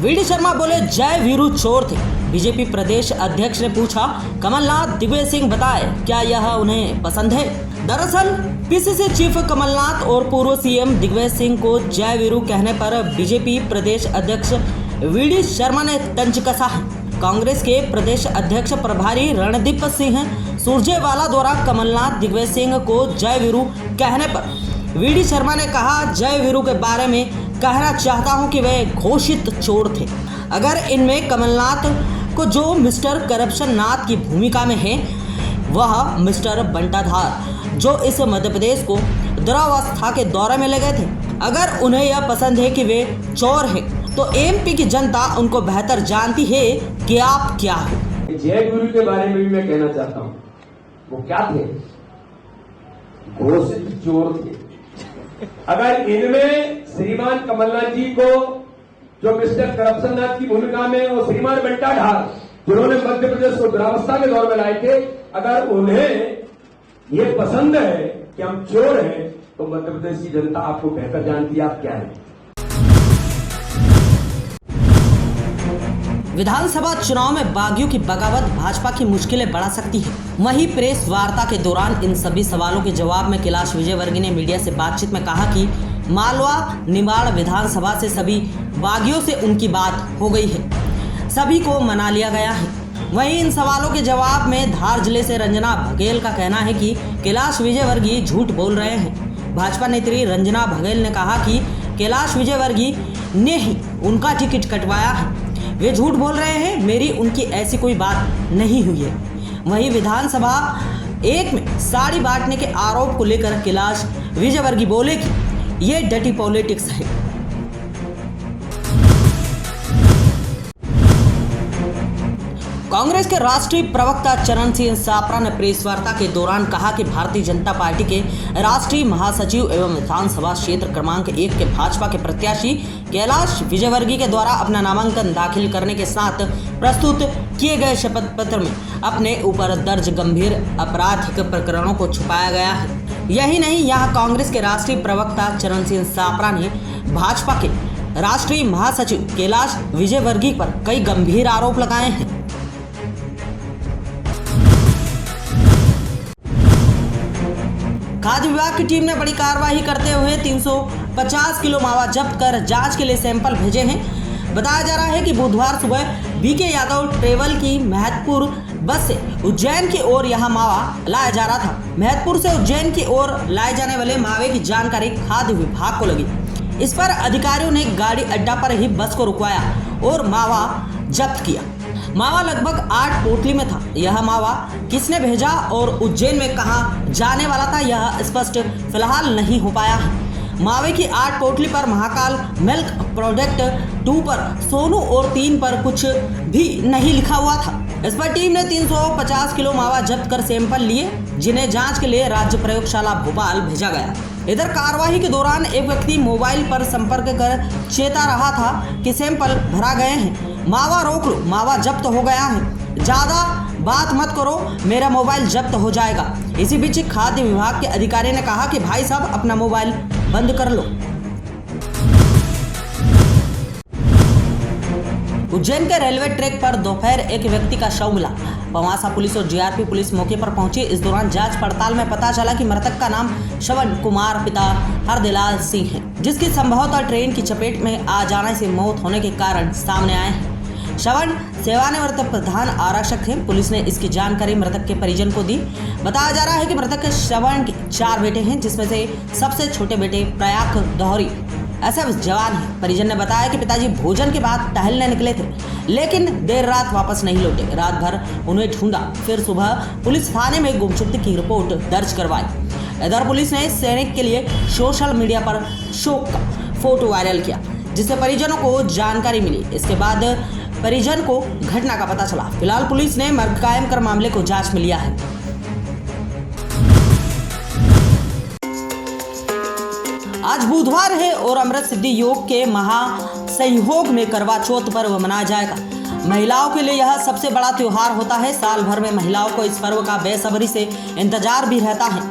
VD Sharma बोले जय वीरू चोर थे। बीजेपी प्रदेश अध्यक्ष ने पूछा कमलनाथ दिग्विजय सिंह बताए क्या यह उन्हें पसंद है। दरअसल पीसीसी चीफ कमलनाथ और पूर्व सीएम दिग्विजय सिंह को जय वीरू कहने पर बीजेपी प्रदेश अध्यक्ष वीडी शर्मा ने तंज कसा है। कांग्रेस के प्रदेश अध्यक्ष प्रभारी रणदीप सिंह सुरजेवाला द्वारा कमलनाथ दिग्विजय सिंह को जय वीरू कहने पर वीडी शर्मा ने कहा जय वीरू के बारे में कहना चाहता हूं कि वे घोषित चोर थे। अगर इनमें कमलनाथ को जो मिस्टर करप्शन नाथ की भूमिका में है वह मिस्टर बंटाधार जो इस मध्य प्रदेश को दुरावस्था के दौरे में ले गए थे, अगर उन्हें यह पसंद है कि वे चोर हैं तो एमपी की जनता उनको बेहतर जानती है कि आप क्या हो। जय वीरू के बारे में भी मैं कहना चाहता हूं, वो क्या थे? घोषित चोर थे। अगर इनमें श्रीमान कमलनाथ जी को जो मिस्टर करप्शन नाथ की भूमिका में और श्रीमान बंटाधार जिन्होंने मध्य प्रदेश को दुरावस्था के दौर में लाए थे, अगर उन्हें ये पसंद है कि हम चोर हैं तो मध्य प्रदेश की जनता आपको बेहतर जानती है आप क्या है। विधानसभा चुनाव में बागियों की बगावत भाजपा की मुश्किलें बढ़ा सकती है। वहीं प्रेस वार्ता के दौरान इन सभी सवालों के जवाब में कैलाश विजयवर्गीय ने मीडिया से बातचीत में कहा कि मालवा निमाड़ विधानसभा से सभी बागियों से उनकी बात हो गई है, सभी को मना लिया गया है। वहीं इन सवालों के जवाब में धार जिले से रंजना बघेल का कहना है कि कैलाश विजयवर्गीय झूठ बोल रहे हैं। भाजपा नेत्री रंजना बघेल ने कहा कि कैलाश विजयवर्गीय ने ही उनका टिकट कटवाया है, वे झूठ बोल रहे हैं, मेरी उनकी ऐसी कोई बात नहीं हुई है। वहीं विधानसभा एक में साड़ी बांटने के आरोप को लेकर कैलाश विजयवर्गीय बोले कि ये डटी पॉलिटिक्स है। कांग्रेस के राष्ट्रीय प्रवक्ता चरण सिंह सापरा ने प्रेस वार्ता के दौरान कहा कि भारतीय जनता पार्टी के राष्ट्रीय महासचिव एवं विधानसभा क्षेत्र क्रमांक 1 के भाजपा के प्रत्याशी कैलाश विजयवर्गीय के द्वारा अपना नामांकन दाखिल करने के साथ प्रस्तुत किए गए शपथ पत्र में अपने ऊपर दर्ज गंभीर आपराधिक प्रकरणों को छुपाया गया है। यही नहीं, यहाँ कांग्रेस के राष्ट्रीय प्रवक्ता चरण सिंह सापरा ने भाजपा के राष्ट्रीय महासचिव कैलाश विजयवर्गीय पर कई गंभीर आरोप लगाए हैं। खाद्य विभाग की टीम ने बड़ी कार्रवाई करते हुए 350 किलो मावा जब्त कर जांच के लिए सैंपल भेजे हैं। बताया जा रहा है कि बुधवार सुबह बीके यादव ट्रेवल की महतपुर बस से उज्जैन की ओर यहां मावा लाया जा रहा था। महतपुर से उज्जैन की ओर लाए जाने वाले मावे की जानकारी खाद्य विभाग को लगी। इस पर अधिकारियों ने गाड़ी अड्डा पर ही बस को रुकवाया और मावा जब्त किया। मावा लगभग 8 पोटली में था। यह मावा किसने भेजा और उज्जैन में कहां जाने वाला था यह स्पष्ट फिलहाल नहीं हो पाया है। मावे की 8 पोटली पर महाकाल मिल्क प्रोडक्ट 2 पर सोनू और 3 पर कुछ भी नहीं लिखा हुआ था। इस पर टीम ने 350 किलो मावा जब्त कर सैंपल लिए, जिन्हें जांच के लिए राज्य प्रयोगशाला भोपाल भेजा गया। इधर कार्रवाई के दौरान एक व्यक्ति मोबाइल पर संपर्क कर चेता रहा था कि सैंपल भरा गए हैं, मावा रोक लो, मावा जब्त हो गया है, ज्यादा बात मत करो, मेरा मोबाइल जब्त हो जाएगा। इसी बीच खाद्य विभाग के अधिकारी ने कहा कि भाई साहब अपना मोबाइल बंद कर लो। उज्जैन के रेलवे ट्रैक पर दोपहर एक व्यक्ति का शव मिला। पवासा पुलिस और जीआरपी पुलिस मौके पर पहुंची। इस दौरान जांच पड़ताल में पता चला कि मृतक का नाम श्रवण कुमार पिता हरदिलाल सिंह है, जिसकी संभवतः ट्रेन की चपेट में आ जाने से मौत होने के कारण सामने आए हैं। श्रवण सेवानिवृत्त प्रधान आरक्षक थे। पुलिस ने इसकी जानकारी मृतक के परिजन को दी। बताया जा रहा है कि मृतक श्रवण के 4 बेटे हैं, जिसमें से सबसे छोटे बेटे प्रयाग दोहरी ऐसा जवान है। परिजन ने बताया कि पिताजी भोजन के बाद टहलने निकले थे, लेकिन देर रात वापस नहीं लौटे। रात भर उन्हें ढूंढा, फिर सुबह पुलिस थाने में गुमशुदगी की रिपोर्ट दर्ज करवाई। इधर पुलिस ने सैनिक के लिए सोशल मीडिया पर शोक का फोटो वायरल किया, जिससे परिजनों को जानकारी मिली। इसके बाद परिजन को घटना का पता चला। फिलहाल पुलिस ने मर्ग कायम कर मामले को जांच में लिया है। आज बुधवार है और अमृत सिद्धि योग के महासंयोग में करवा चौथ पर्व मनाया जाएगा। महिलाओं के लिए यह सबसे बड़ा त्योहार होता है। साल भर में महिलाओं को इस पर्व का बेसब्री से इंतजार भी रहता है।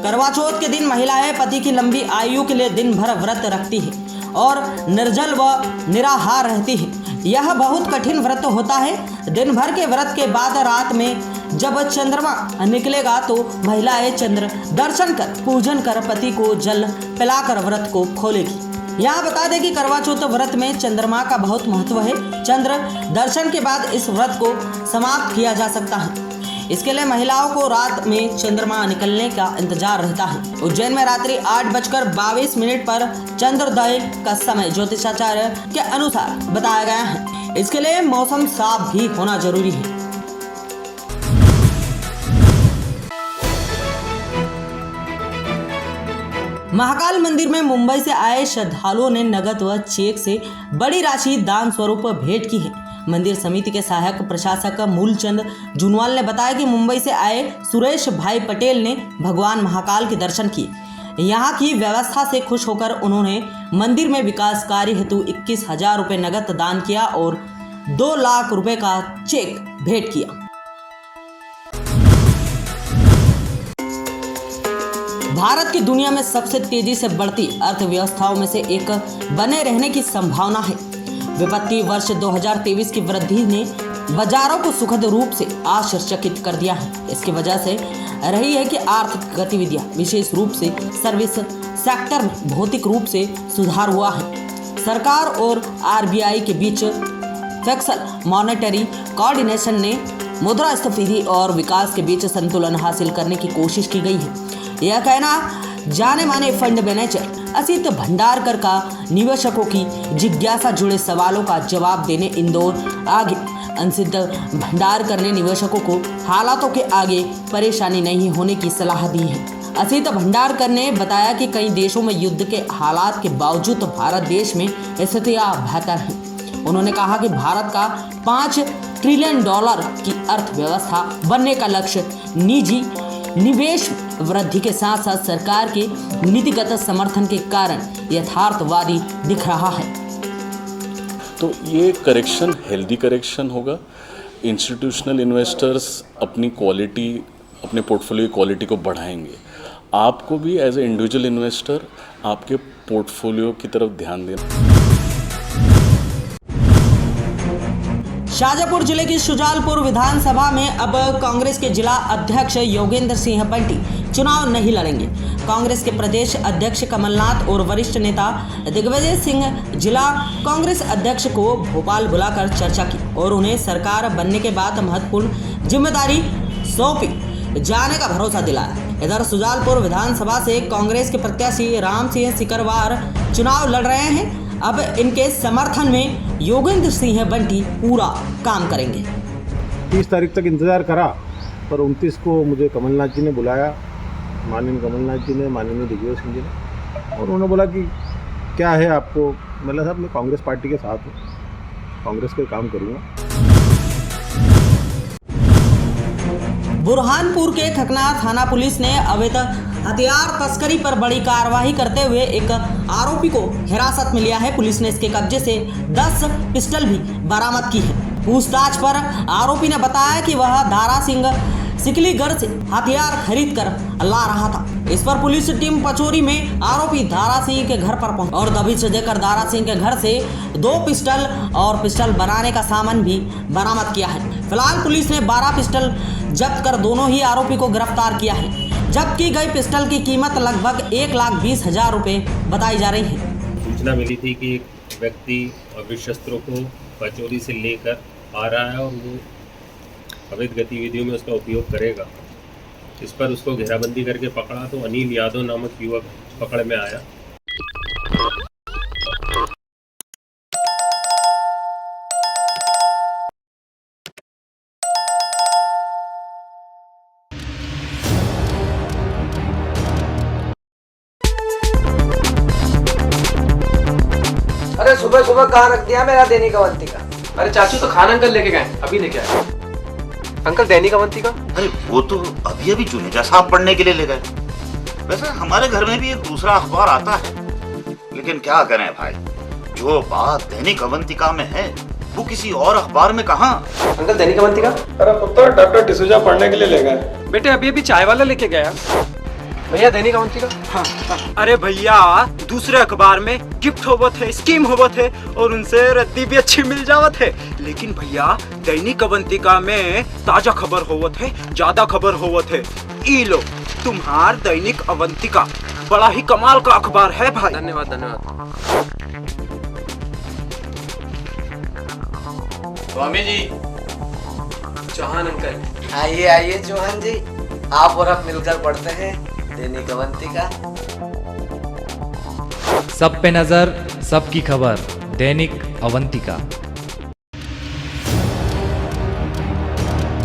करवा चौथ के दिन महिलाएं पति की लंबी आयु के लिए दिन भर व्रत रखती है और निर्जल व निराहार रहती है। यह बहुत कठिन व्रत होता है। दिन भर के व्रत के बाद रात में जब चंद्रमा निकलेगा तो महिलाएं चंद्र दर्शन कर पूजन कर पति को जल पिलाकर व्रत को खोलेगी। यहाँ बता दें कि करवा चौथ व्रत में चंद्रमा का बहुत महत्व है। चंद्र दर्शन के बाद इस व्रत को समाप्त किया जा सकता है। इसके लिए महिलाओं को रात में चंद्रमा निकलने का इंतजार रहता है। उज्जैन में रात्रि 8:22 पर चंद्रोदय का समय ज्योतिषाचार्य के अनुसार बताया गया है। इसके लिए मौसम साफ भी होना जरूरी है। महाकाल मंदिर में मुंबई से आए श्रद्धालुओं ने नगद व चेक से बड़ी राशि दान स्वरूप भेंट की है। मंदिर समिति के सहायक प्रशासक मूलचंद जुनवाल ने बताया कि मुंबई से आए सुरेश भाई पटेल ने भगवान महाकाल के दर्शन किए। यहाँ की व्यवस्था से खुश होकर उन्होंने मंदिर में विकास कार्य हेतु 21,000 रुपये नगद दान किया और 2 लाख रुपए का चेक भेंट किया। भारत की दुनिया में सबसे तेजी से बढ़ती अर्थव्यवस्थाओं में से एक बने रहने की संभावना है। विपत्ति वर्ष 2023 की वृद्धि ने बाजारों को सुखद रूप से आश्चर्यचकित कर दिया है। इसकी वजह से रही है कि आर्थिक गतिविधियां विशेष रूप से सर्विस सेक्टर में भौतिक रूप से सुधार हुआ है। सरकार और आरबीआई के बीच फिस्कल मॉनेटरी कोऑर्डिनेशन ने मुद्रास्फीति और विकास के बीच संतुलन हासिल करने की कोशिश की गई है। यह कहना जाने माने फंड मैनेजर असित भंडारकर का निवेशकों की जिज्ञासा जुड़े सवालों का जवाब देने इंदौर आगे। असित भंडारकर ने निवेशकों को हालातों के आगे परेशानी नहीं होने की सलाह दी है। असित भंडारकर ने बताया कि कई देशों में युद्ध के हालात के बावजूद भारत देश में स्थितियां बेहतर हैं। उन्होंने कहा कि भारत का $5 ट्रिलियन की अर्थव्यवस्था बनने का लक्ष्य निजी निवेश वृद्धि के साथ साथ सरकार के नीतिगत समर्थन के कारण यथार्थवादी दिख रहा है। तो ये करेक्शन हेल्दी करेक्शन होगा। इंस्टीट्यूशनल इन्वेस्टर्स अपनी क्वालिटी, अपने पोर्टफोलियो की क्वालिटी को बढ़ाएंगे। आपको भी एज ए इंडिविजुअल इन्वेस्टर आपके पोर्टफोलियो की तरफ ध्यान देना। शाजापुर जिले की शुजालपुर विधानसभा में अब कांग्रेस के जिला अध्यक्ष योगेंद्र सिंह बंटी चुनाव नहीं लड़ेंगे। कांग्रेस के प्रदेश अध्यक्ष कमलनाथ और वरिष्ठ नेता दिग्विजय सिंह जिला कांग्रेस अध्यक्ष को भोपाल बुलाकर चर्चा की और उन्हें सरकार बनने के बाद महत्वपूर्ण जिम्मेदारी सौंपी जाने का भरोसा दिलाया। इधर शुजालपुर विधानसभा से कांग्रेस के प्रत्याशी राम सिंह सिकरवार चुनाव लड़ रहे हैं। अब इनके समर्थन में योगेंद्र सिंह बंटी पूरा काम करेंगे। 30 तारीख तक इंतज़ार करा, पर 29 को मुझे कमलनाथ जी ने बुलाया, माननीय कमलनाथ जी ने, माननीय दिग्विजय सिंह जी ने, और उन्होंने बोला कि क्या है आपको। मतलब साहब मैं कांग्रेस पार्टी के साथ हूँ, कांग्रेस के काम करूँगा। बुरहानपुर के खकना थाना पुलिस ने अवैध हथियार तस्करी पर बड़ी कार्रवाई करते हुए एक आरोपी को हिरासत में लिया है। पुलिस ने इसके कब्जे से 10 पिस्टल भी बरामद की है। पूछताछ पर आरोपी ने बताया कि वह दारा सिंह सिकलीगढ़ से हथियार खरीद कर ला रहा था। इस पर पुलिस टीम पचोरी में आरोपी दारा सिंह के घर पर पहुंची और दबिश देकर दारा सिंह के घर से 2 पिस्टल और पिस्टल बनाने का सामान भी बरामद किया है। फिलहाल पुलिस ने 12 पिस्टल जब्त कर दोनों ही आरोपी को गिरफ्तार किया है। जब्त की गई पिस्टल की कीमत लगभग 1,20,000 रुपए बताई जा रही है। सूचना मिली थी कि एक व्यक्ति अवैध शस्त्रों को पचोरी से लेकर आ रहा है और वो अवैध गतिविधियों में उसका उपयोग करेगा। इस पर उसको घेराबंदी करके पकड़ा तो अनिल यादव नामक युवक पकड़ में आया। अरे सुबह सुबह कहाँ रख दिया मेरा दैनिक अवंती का? अरे चाचू तो खाना अंकल लेके गए, अभी लेके आए। अंकल दैनिक अवंती का? अरे वो तो अभी अभी जुनेजा साहब पढ़ने के लिए ले गए। वैसे हमारे घर में भी एक दूसरा अखबार आता है, लेकिन क्या करें भाई, जो बात दैनिक अवंतिका में है वो किसी और अखबार में कहाँ। अंकल दैनिक अवंतिका? अरे पुत्र डॉक्टर डिसूजा पढ़ने के लिए ले गए। बेटे अभी अभी चाय वाला लेके गया। भैया दैनिक अवंतिका। अरे भैया दूसरे अखबार में गिफ्ट होवत है, स्कीम होवत है और उनसे रद्दी भी अच्छी मिल जावत है, लेकिन भैया दैनिक अवंतिका में ताजा खबर होवत है, ज्यादा खबर होवत है। ई लो तुम्हार दैनिक अवंतिका बड़ा ही कमाल का अखबार है भाई। धन्यवाद धन्यवाद। स्वामी जी, चौहान अंकल। आइए आइए चौहान जी, आप और हम मिलकर पढ़ते हैं दैनिक अवंतिका। सब पे नजर, सबकी खबर, दैनिक अवंतिका।